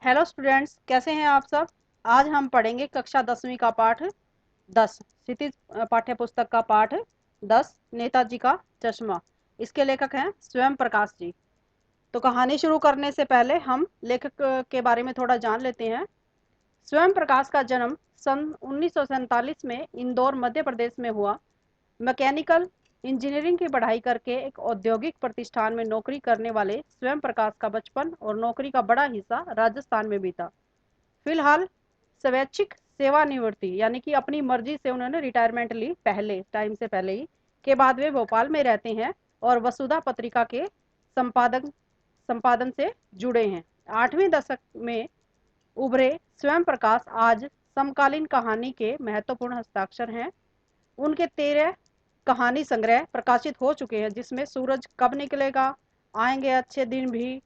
Hello students, कैसे हैं आप सब। आज हम पढ़ेंगे कक्षा 10वीं का पाठ 10 क्षितिज पाठ्य पुस्तक का पाठ 10 नेताजी का चश्मा। इसके लेखक हैं स्वयं प्रकाश जी। तो कहानी शुरू करने से पहले हम लेखक के बारे में थोड़ा जान लेते हैं। स्वयं प्रकाश का जन्म सन 1947 में इंदौर मध्य प्रदेश में हुआ। मैकेनिकल इंजीनियरिंग की पढ़ाई करके एक औद्योगिक प्रतिष्ठान में नौकरी करने वाले स्वयं प्रकाश का बचपन और नौकरी का बड़ा हिस्सा राजस्थान में बीता। फिलहाल स्वैच्छिक सेवानिवृत्ति यानी कि अपनी मर्जी से उन्होंने रिटायरमेंट ली, पहले टाइम से पहले ही के बाद वे भोपाल में रहते हैं और वसुधा पत्रिका के संपादन से जुड़े हैं। 8वीं दशक में उभरे स्वयं प्रकाश आज समकालीन कहानी के महत्वपूर्ण हस्ताक्षर हैं। उनके 13 कहानी संग्रह प्रकाशित हो चुके हैं, जिसमें सूरज कब निकलेगा, आएंगे अच्छे दिन भी,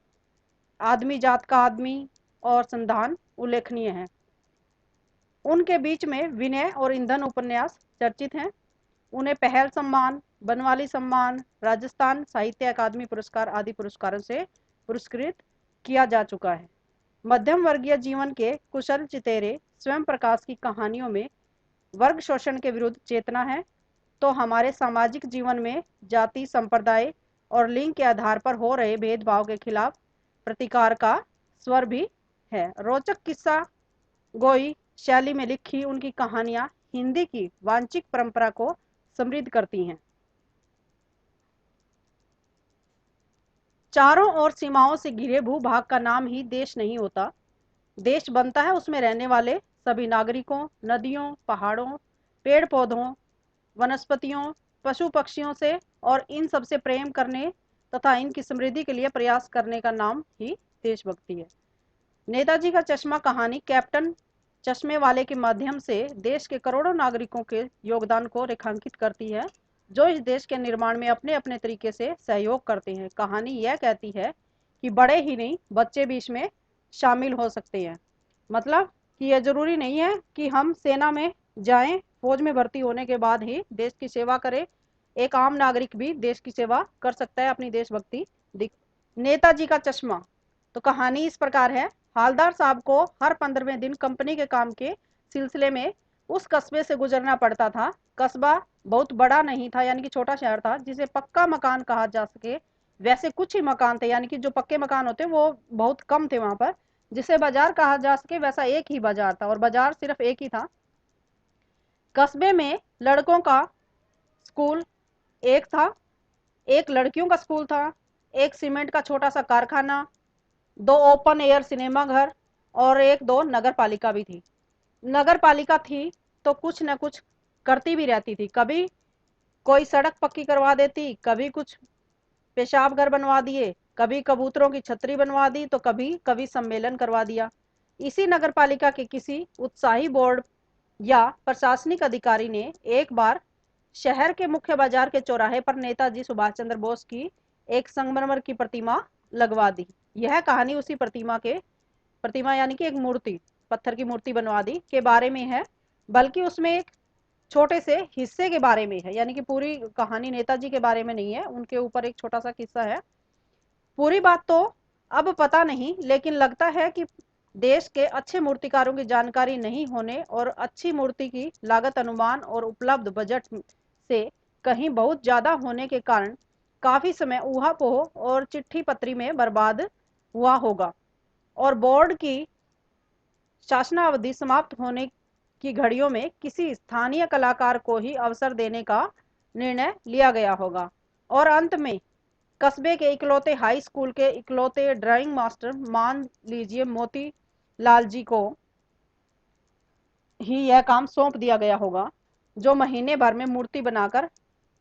आदमी जात का आदमी और संधान उल्लेखनीय हैं। उनके बीच में विनय और ईंधन उपन्यास चर्चित हैं। उन्हें पहल सम्मान, बनवाली सम्मान, राजस्थान साहित्य अकादमी पुरस्कार आदि पुरस्कारों से पुरस्कृत किया जा चुका है। मध्यम वर्गीय जीवन के कुशल चितेरे स्वयं प्रकाश की कहानियों में वर्ग शोषण के विरुद्ध चेतना है, तो हमारे सामाजिक जीवन में जाति, संप्रदाय और लिंग के आधार पर हो रहे भेदभाव के खिलाफ प्रतिकार का स्वर भी है। रोचक किस्सा गोई शैली में लिखी उनकी कहानियां हिंदी की वांशिक परंपरा को समृद्ध करती हैं। चारों ओर सीमाओं से घिरे भूभाग का नाम ही देश नहीं होता। देश बनता है उसमें रहने वाले सभी नागरिकों, नदियों, पहाड़ों, पेड़ पौधों, वनस्पतियों, पशु पक्षियों से और इन सबसे प्रेम करने तथा इनकी समृद्धि के लिए प्रयास करने का नाम ही देशभक्ति है। नेताजी का चश्मा कहानी कैप्टन चश्मे वाले के माध्यम से देश के करोड़ों नागरिकों के योगदान को रेखांकित करती है, जो इस देश के निर्माण में अपने अपने तरीके से सहयोग करते हैं। कहानी यह कहती है कि बड़े ही नहीं, बच्चे भी इसमें शामिल हो सकते हैं। मतलब कि यह जरूरी नहीं है कि हम सेना में जाएं, फौज में भर्ती होने के बाद ही देश की सेवा करें। एक आम नागरिक भी देश की सेवा कर सकता है अपनी देशभक्ति दिख। नेताजी का चश्मा। तो कहानी इस प्रकार है। हालदार साहब को हर 15वें दिन कंपनी के काम के सिलसिले में उस कस्बे से गुजरना पड़ता था। कस्बा बहुत बड़ा नहीं था, यानी कि छोटा शहर था जिसे पक्का मकान कहा जा सके वैसे कुछ ही मकान थे, यानी कि जो पक्के मकान होते वो बहुत कम थे वहां पर। जिसे बाजार कहा जा सके वैसा एक ही बाजार था, और बाजार सिर्फ एक ही था। कस्बे में लड़कों का स्कूल एक था, एक लड़कियों का स्कूल था, एक सीमेंट का छोटा सा कारखाना, 2 ओपन एयर सिनेमा घर और एक 2 नगर पालिका भी थी। नगर पालिका थी तो कुछ न कुछ करती भी रहती थी। कभी कोई सड़क पक्की करवा देती, कभी कुछ पेशाब घर बनवा दिए, कभी कबूतरों की छतरी बनवा दी, तो कभी कभी सम्मेलन करवा दिया। इसी नगर पालिका के किसी उत्साही बोर्ड या प्रशासनिक अधिकारी ने एक बार शहर के मुख्य बाजार के चौराहे पर नेताजी सुभाष चंद्र बोस की एक संगमरमर की प्रतिमा लगवा दी। यह कहानी उसी प्रतिमा यानी कि एक मूर्ति, पत्थर की मूर्ति बनवा दी के बारे में है, बल्कि उसमें एक छोटे से हिस्से के बारे में है, यानी कि पूरी कहानी नेताजी के बारे में नहीं है, उनके ऊपर एक छोटा सा किस्सा है। पूरी बात तो अब पता नहीं, लेकिन लगता है कि देश के अच्छे मूर्तिकारों की जानकारी नहीं होने और अच्छी मूर्ति की लागत अनुमान और उपलब्ध बजट से कहीं बहुत ज्यादा होने के कारण काफी समय ऊहापोह और चिट्ठी पत्री में बर्बाद हुआ होगा, और बोर्ड की शासनावधि समाप्त होने की घड़ियों में किसी स्थानीय कलाकार को ही अवसर देने का निर्णय लिया गया होगा। और अंत में कस्बे के इकलौते हाई स्कूल के इकलौते ड्राइंग मास्टर, मान लीजिए मोती लाल जी को ही यह काम सौंप दिया गया होगा, जो महीने भर में मूर्ति बनाकर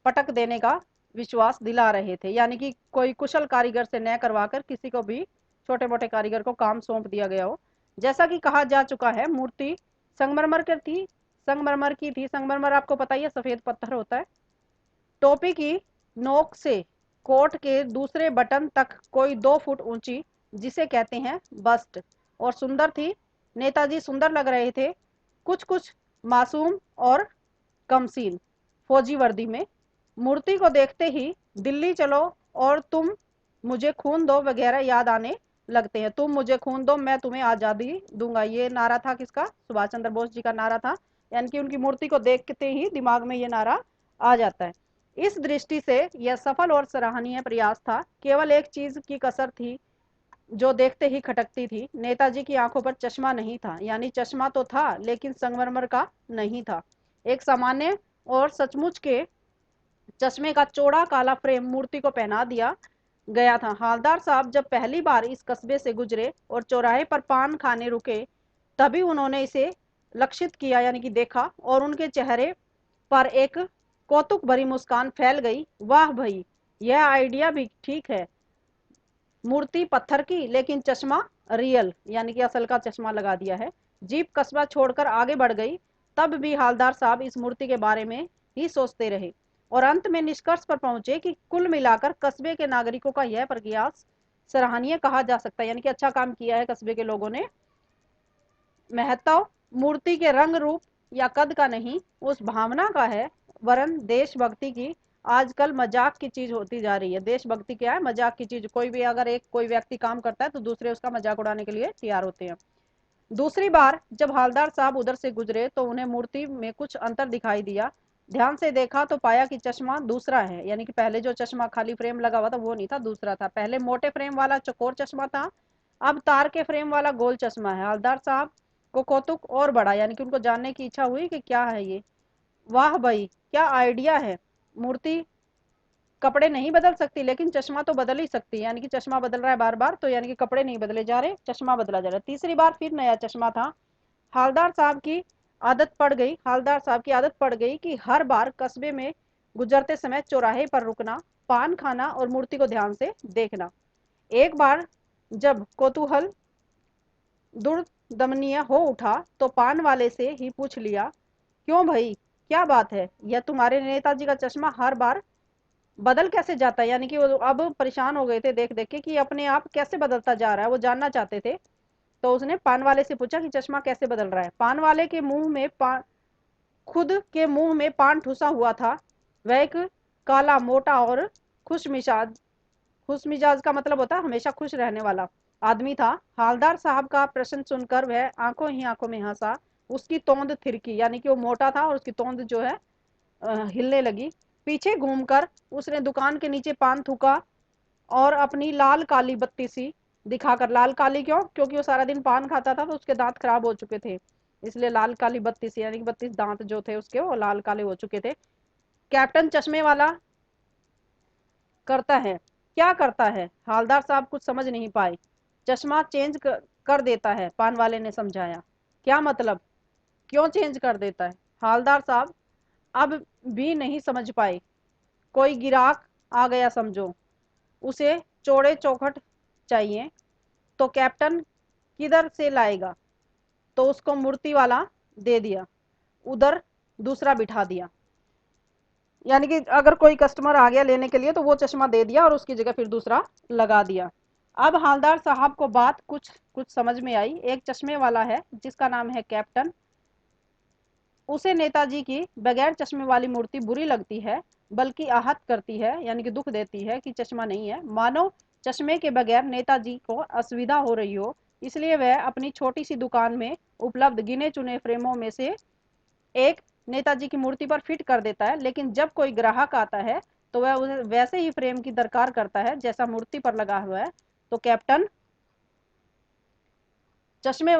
पटक देने का विश्वास दिला रहे थे। यानी कि कोई कुशल कारीगर से न करवाकर किसी को भी, छोटे मोटे कारीगर को काम सौंप दिया गया हो। जैसा कि कहा जा चुका है, मूर्ति संगमरमर की थी। संगमरमर आपको पता ही है, सफेद पत्थर होता है। टोपी की नोक से कोट के दूसरे बटन तक कोई 2 फुट ऊंची, जिसे कहते हैं बस्ट, और सुंदर थी। नेताजी सुंदर लग रहे थे, कुछ कुछ मासूम और कमसीन फौजी वर्दी में। मूर्ति को देखते ही दिल्ली चलो और तुम मुझे खून दो वगैरह याद आने लगते हैं, तुम मुझे खून दो मैं तुम्हें आज़ादी दूंगा। ये नारा था किसका? सुभाष चंद्र बोस जी का नारा था। यानी कि उनकी मूर्ति को देखते ही दिमाग में ये नारा आ जाता है। इस दृष्टि से यह सफल और सराहनीय प्रयास था। केवल एक चीज की कसर थी जो देखते ही खटकती थी। नेताजी की आंखों पर चश्मा नहीं था, यानी चश्मा तो था लेकिन संगमरमर का नहीं था। एक सामान्य और सचमुच के चश्मे का चौड़ा काला फ्रेम मूर्ति को पहना दिया गया था। हालदार साहब जब पहली बार इस कस्बे से गुजरे और चौराहे पर पान खाने रुके, तभी उन्होंने इसे लक्षित किया, यानी कि देखा, और उनके चेहरे पर एक कौतुक भरी मुस्कान फैल गई। वाह भाई, यह आइडिया भी ठीक है। मूर्ति पत्थर की लेकिन चश्मा रियल, यानी कि असल का चश्मा लगा दिया है। जीप कस्बा छोड़कर आगे बढ़ गई। तब भी हालदार साहब इस मूर्ति के बारे में ही सोचते रहे और अंत में निष्कर्ष पर पहुंचे कि कुल मिलाकर कस्बे के नागरिकों का यह प्रयास सराहनीय कहा जा सकता है, यानी कि अच्छा काम किया है कस्बे के लोगों ने। महत्व मूर्ति के रंग रूप या कद का नहीं, उस भावना का है, वरन देशभक्ति की। आजकल मजाक की चीज होती जा रही है। देशभक्ति क्या है? मजाक की चीज। कोई भी अगर कोई व्यक्ति काम करता है तो दूसरे उसका मजाक उड़ाने के लिए तैयार होते हैं। दूसरी बार जब हालदार साहब उधर से गुजरे तो उन्हें मूर्ति में कुछ अंतर दिखाई दिया। ध्यान से देखा तो पाया कि चश्मा दूसरा है, यानी कि पहले जो चश्मा खाली फ्रेम लगा हुआ था वो नहीं था, दूसरा था। पहले मोटे फ्रेम वाला चौकोर चश्मा था, अब तार के फ्रेम वाला गोल चश्मा है। हालदार साहब को कौतुक और बढ़ा, यानी कि उनको जानने की इच्छा हुई कि क्या है ये। वाह भाई, क्या आइडिया है। मूर्ति कपड़े नहीं बदल सकती लेकिन चश्मा तो बदल ही सकती है, यानी कि चश्मा बदल रहा है बार बार, तो यानी कि कपड़े नहीं बदले जा रहे, चश्मा बदला जा रहा है। तीसरी बार फिर नया चश्मा था। हालदार साहब की आदत पड़ गई कि हर बार कस्बे में गुजरते समय चौराहे पर रुकना, पान खाना और मूर्ति को ध्यान से देखना। एक बार जब कौतूहल दुर्दमनीय हो उठा तो पान वाले से ही पूछ लिया, क्यों भाई, क्या बात है? यह तुम्हारे नेताजी का चश्मा हर बार बदल कैसे जाता है? यानी कि वो अब परेशान हो गए थे देख देख के कि अपने आप कैसे बदलता जा रहा है, वो जानना चाहते थे। तो उसने पान वाले से पूछा कि चश्मा कैसे बदल रहा है। पान वाले के मुंह में खुद के मुंह में पान ठुसा हुआ था। वह एक काला, मोटा और खुशमिजाज, खुशमिजाज का मतलब होता है हमेशा खुश रहने वाला आदमी था। हालदार साहब का प्रश्न सुनकर वह आंखों ही आंखों में हंसा। उसकी तोंद थिरकी, यानी कि वो मोटा था और उसकी तोंद जो है हिलने लगी। पीछे घूमकर उसने दुकान के नीचे पान थूका और अपनी लाल काली बत्ती सी दिखाकर, लाल काली क्यों? क्योंकि वो सारा दिन पान खाता था तो उसके दांत खराब हो चुके थे, इसलिए लाल काली बत्ती सी, यानी कि 32 दांत जो थे उसके वो लाल काले हो चुके थे। कैप्टन चश्मे वाला करता है, क्या करता है? हालदार साहब कुछ समझ नहीं पाए। चश्मा चेंज कर देता है, पान वाले ने समझाया। क्या मतलब? क्यों चेंज कर देता है? हालदार साहब अब भी नहीं समझ पाए। कोई गिराक आ गया समझो, उसे चौड़े चौखट चाहिए तो कैप्टन किधर से लाएगा? तो उसको मूर्ति वाला दे दिया, उधर दूसरा बिठा दिया। यानी कि अगर कोई कस्टमर आ गया लेने के लिए तो वो चश्मा दे दिया और उसकी जगह फिर दूसरा लगा दिया। अब हालदार साहब को बात कुछ कुछ समझ में आई। एक चश्मे वाला है जिसका नाम है कैप्टन, उसे नेताजी की बगैर चश्मे वाली मूर्ति बुरी लगती है, बल्कि आहत करती है, यानी कि दुख देती है कि चश्मा नहीं है, मानो चश्मे के बगैर नेताजी को असुविधा हो रही हो। इसलिए वह अपनी छोटी सी दुकान में उपलब्ध गिने चुने फ्रेमों में से एक नेताजी की मूर्ति पर फिट कर देता है। लेकिन जब कोई ग्राहक आता है तो वह उसे वैसे ही फ्रेम की दरकार करता है जैसा मूर्ति पर लगा हुआ है। तो कैप्टन चश्मे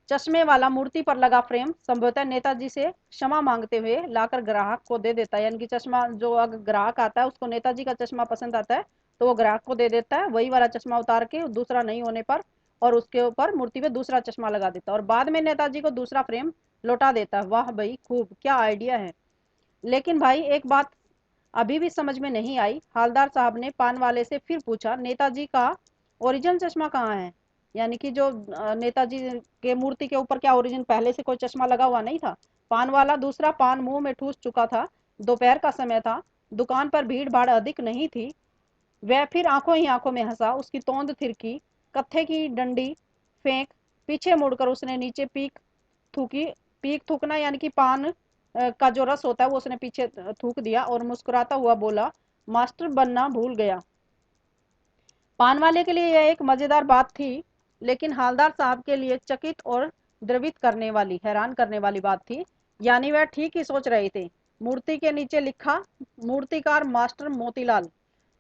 चश्मे वाला मूर्ति पर लगा फ्रेम संभवतः नेताजी से क्षमा मांगते हुए लाकर ग्राहक को दे देता है। यानी कि चश्मा जो अगर ग्राहक आता है उसको नेताजी का चश्मा पसंद आता है तो वो ग्राहक को दे देता है, वही वाला चश्मा उतार के दूसरा नहीं होने पर, और उसके ऊपर मूर्ति पे दूसरा चश्मा लगा देता है और बाद में नेताजी को दूसरा फ्रेम लौटा देता है। वाह भाई, खूब, क्या आइडिया है। लेकिन भाई एक बात अभी भी समझ में नहीं आई। हालदार साहब ने पान वाले से फिर पूछा, नेताजी का ओरिजिनल चश्मा कहाँ है? यानी कि जो नेताजी के मूर्ति के ऊपर क्या ओरिजिन पहले से कोई चश्मा लगा हुआ नहीं था? पान वाला दूसरा पान मुंह में ठूस चुका था। दोपहर का समय था, दुकान पर भीड़ भाड़ अधिक नहीं थी। वह फिर आंखों ही आंखों में हंसा। उसकी तोंद थिरकी, कत्थे की डंडी फेंक, पीछे मुड़कर उसने नीचे पीक थूकी। पीक थूकना यानी कि पान का जो रस होता है वो उसने पीछे थूक दिया और मुस्कुराता हुआ बोला, मास्टर बनना भूल गया। पान वाले के लिए यह एक मजेदार बात थी, लेकिन हालदार साहब के लिए चकित और द्रवित करने वाली, हैरान करने वाली बात थी। यानी वह ठीक ही सोच रहे थे। मूर्ति के नीचे लिखा, मूर्तिकार मास्टर मोतीलाल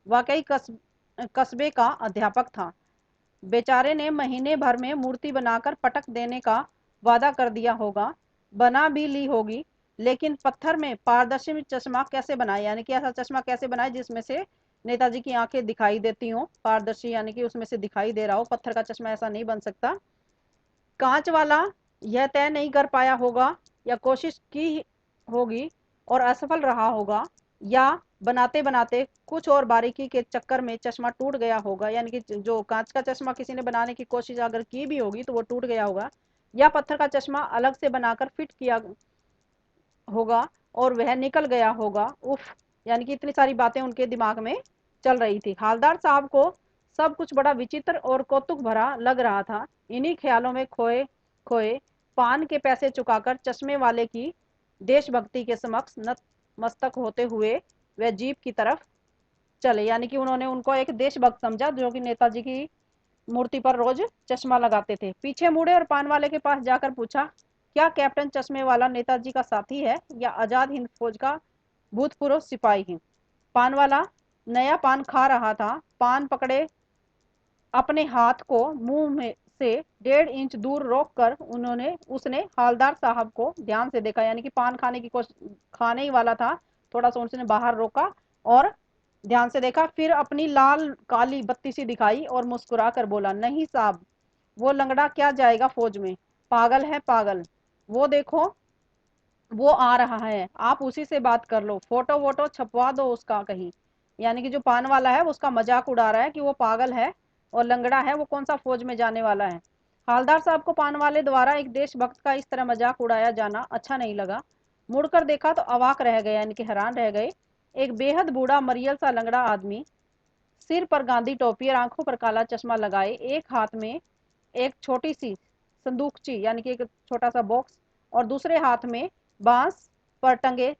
वाकई कस्बे का अध्यापक था। बेचारे ने महीने भर में मूर्ति बनाकर पटक देने का वादा कर दिया होगा, बना भी ली होगी, लेकिन पत्थर में पारदर्शी चश्मा कैसे बनाए, यानी कि ऐसा चश्मा कैसे बनाए जिसमें से नेताजी की आंखें दिखाई देती हों, पारदर्शी यानी कि उसमें से दिखाई दे रहा हो। पत्थर का चश्मा ऐसा नहीं बन सकता। कांच वाला यह तय नहीं कर पाया होगा, या कोशिश की होगी और असफल रहा होगा, या बनाते बनाते कुछ और बारीकी के चक्कर में चश्मा टूट गया होगा, यानी कि जो कांच का चश्मा किसी ने बनाने की कोशिश अगर की भी होगी तो वो टूट गया होगा, या पत्थर का चश्मा अलग से बनाकर फिट किया होगा और वह निकल गया होगा। उफ, यानी कि इतनी सारी बातें उनके दिमाग में चल रही थी। हालदार साहब को सब कुछ बड़ा विचित्र और कौतुक भरा लग रहा था। इन्हीं ख्यालों में खोए खोए पान के पैसे चुकाकर चश्मे वाले की देशभक्ति के समक्ष नतमस्तक होते हुए वह जीप की तरफ चले, यानी कि उन्होंने उनको एक देशभक्त समझा जो कि नेताजी की मूर्ति पर रोज चश्मा लगाते थे। पीछे मुड़े और पान वाले के पास जाकर पूछा, क्या कैप्टन चश्मे वाला नेताजी का साथी है या आजाद हिंद फौज का भूतपूर्व सिपाही है? पान वाला नया पान खा रहा था। पान पकड़े अपने हाथ को मुंह में से 1.5 इंच दूर रोक कर उसने हालदार साहब को ध्यान से देखा, यानी कि पान खाने की कोशिश, खाने ही वाला था, थोड़ा सा उसने बाहर रोका और ध्यान से देखा, फिर अपनी लाल काली बत्ती सी दिखाई और मुस्कुरा कर बोला, नहीं साहब, वो लंगड़ा क्या जाएगा फौज में, पागल है पागल। वो देखो, वो आ रहा है, आप उसी से बात कर लो, फोटो वोटो छपवा दो उसका कहीं। यानी कि जो पान वाला है उसका मजाक उड़ा रहा है कि वो पागल है और लंगड़ा है, वो कौन सा फौज में जाने वाला है। हालदार साहब को पान वाले द्वारा एक देशभक्त का इस तरह मजाक उड़ाया जाना अच्छा नहीं लगा। मुड़कर देखा तो अवाक रह गए, यानी कि हैरान रह गए। एक बेहद बूढ़ा मरियल सा लंगड़ा आदमी, सिर पर गांधी टोपी और आंखों पर काला चश्मा लगाए, एक हाथ में एक छोटी सी संदूकची, यानी कि एक छोटा सा बॉक्स, और दूसरे हाथ में बांस पर टंगे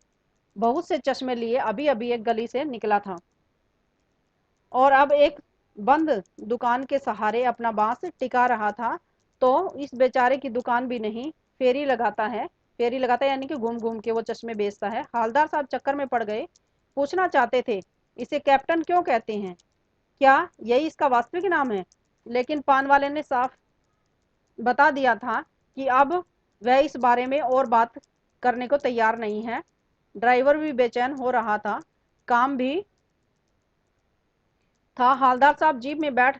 बहुत से चश्मे लिए अभी अभी एक गली से निकला था, और अब एक बंद दुकान के सहारे अपना बांस टिका रहा था। तो इस बेचारे की दुकान भी नहीं, फेरी लगाता है, फेरी लगाता है यानी कि घूम घूम के वो चश्मे बेचता है। हालदार साहब चक्कर में पड़ गए, पूछना चाहते थे, इसे कैप्टन क्यों कहते हैं, क्या यही इसका वास्तविक नाम है? लेकिन पान वाले ने साफ बता दिया था कि अब वह इस बारे में और बात करने को तैयार नहीं है। ड्राइवर भी बेचैन हो रहा था, काम भी था। हालदार साहब जीप में बैठ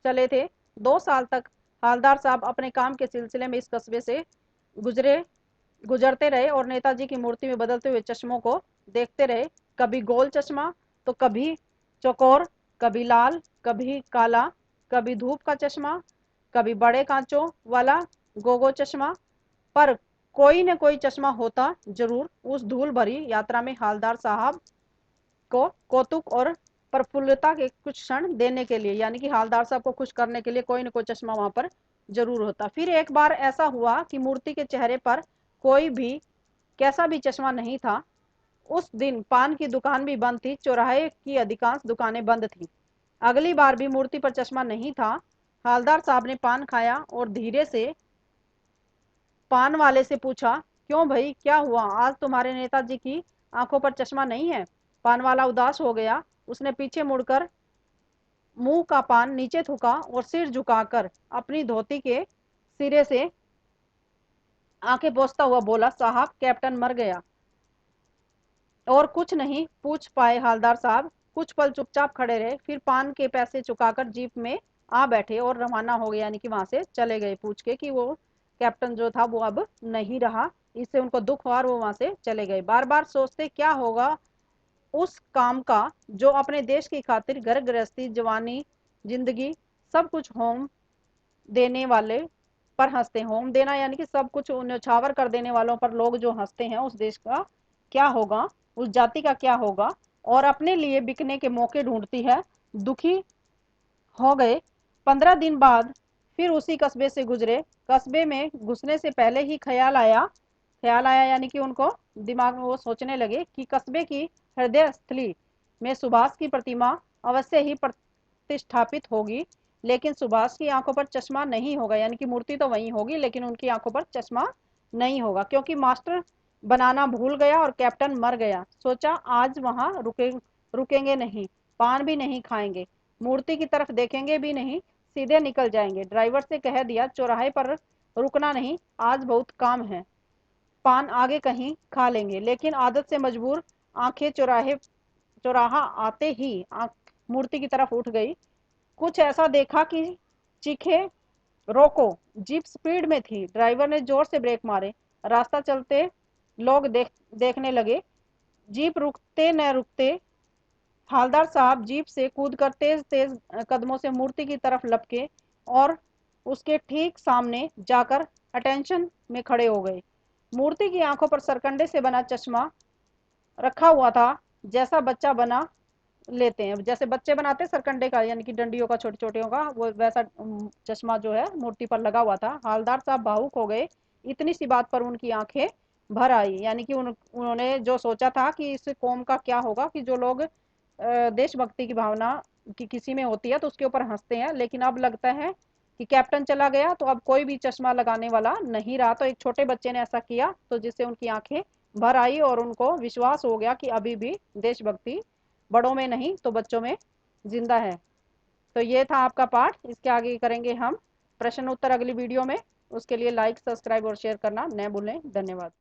चले थे। 2 साल तक हालदार साहब अपने काम के सिलसिले में इस कस्बे से गुजरे गुजरते रहे और नेताजी की मूर्ति में बदलते हुए चश्मों को देखते रहे। कभी गोल चश्मा तो कभी चौकोर, कभी लाल, कभी काला, कभी धूप का चश्मा, कभी बड़े कांचों वाला गोगो चश्मा, पर कोई न कोई चश्मा होता जरूर। उस धूल भरी यात्रा में हालदार साहब को कौतुक और प्रफुल्लता के कुछ क्षण देने के लिए, यानी कि हालदार साहब को खुश करने के लिए कोई न कोई चश्मा वहां पर जरूर होता। फिर एक बार ऐसा हुआ कि मूर्ति के चेहरे पर कोई भी कैसा भी चश्मा नहीं था। उस दिन पान की दुकान भी बंद थी, चौराहे की अधिकांश दुकानें बंद थी। अगली बार भी मूर्ति पर चश्मा नहीं था। हालदार साहब ने पान खाया और धीरे से पान वाले से पूछा, क्यों भाई, क्या हुआ, आज तुम्हारे नेताजी की आंखों पर चश्मा नहीं है? पान वाला उदास हो गया। उसने पीछे मुड़कर मुंह का पान नीचे थूका और सिर झुकाकर अपनी धोती के सिरे से आंखें पोंछता हुआ बोला, साहब कैप्टन मर गया। और कुछ नहीं पूछ पाए हालदार साहब, कुछ पल चुपचाप खड़े रहे, फिर पान के पैसे चुकाकर जीप में आ बैठे और रवाना हो गए, यानी कि वहां से चले गए पूछ के कि वो कैप्टन जो था वो अब नहीं रहा। इससे उनको दुख हुआ और वो वहां से चले गए। बार बार सोचते क्या होगा उस काम का जो अपने देश की खातिर घर गृहस्थी, जवानी, जिंदगी सब कुछ होम देने वाले पर हंसते हैं। होम देना यानी कि सब कुछ न्यौछावर कर देने वालों पर लोग जो हंसते हैं, उस देश का क्या होगा, उस जाति का क्या होगा। और अपने लिए बिकने के मौके ढूंढती है। दुखी हो गए। 15 दिन बाद फिर उसी कस्बे से गुजरे। कस्बे में घुसने से पहले ही ख्याल आया यानी कि उनको दिमाग में वो सोचने लगे कि कस्बे की हृदय स्थली में सुभाष की प्रतिमा अवश्य ही प्रतिष्ठापित होगी, लेकिन सुभाष की आंखों पर चश्मा नहीं होगा। यानी कि मूर्ति तो वहीं होगी लेकिन उनकी आंखों पर चश्मा नहीं होगा, क्योंकि मास्टर बनाना भूल गया और कैप्टन मर गया। सोचा आज वहां रुकेंगे नहीं, पान भी नहीं खाएंगे, मूर्ति की तरफ देखेंगे भी नहीं, सीधे निकल जाएंगे। ड्राइवर से कह दिया चौराहे पर रुकना नहीं, आज बहुत काम है, पान आगे कहीं खा लेंगे। लेकिन आदत से मजबूर आंखें चौराहा आते ही मूर्ति की तरफ उठ गई। कुछ ऐसा देखा कि चीखे, रोको। जीप स्पीड में थी, ड्राइवर ने जोर से ब्रेक मारे। रास्ता चलते लोग देखने लगे। जीप रुकते न रुकते हालदार साहब जीप से कूदकर तेज तेज कदमों से मूर्ति की तरफ लपके और उसके ठीक सामने जाकर अटेंशन में खड़े हो गए। मूर्ति की आंखों पर सरकंडे से बना चश्मा रखा हुआ था, जैसा बच्चा बना लेते हैं, जैसे बच्चे बनाते सरकंडे का, यानी कि डंडियों का, छोटे छोटे का, वो वैसा चश्मा जो है मूर्ति पर लगा हुआ था। हालदार साहब भावुक हो गए। इतनी सी बात पर उनकी आंखें भर आई। यानी कि उन्होंने जो सोचा था कि इस कौम का क्या होगा, कि जो लोग देशभक्ति की भावना की किसी में होती है तो उसके ऊपर हंसते हैं, लेकिन अब लगता है कि कैप्टन चला गया तो अब कोई भी चश्मा लगाने वाला नहीं रहा। तो एक छोटे बच्चे ने ऐसा किया तो जिससे उनकी आंखें भर आई और उनको विश्वास हो गया कि अभी भी देशभक्ति बड़ों में नहीं तो बच्चों में जिंदा है। तो ये था आपका पाठ। इसके आगे करेंगे हम प्रश्न उत्तर अगली वीडियो में। उसके लिए लाइक, सब्सक्राइब और शेयर करना न भूलें। धन्यवाद।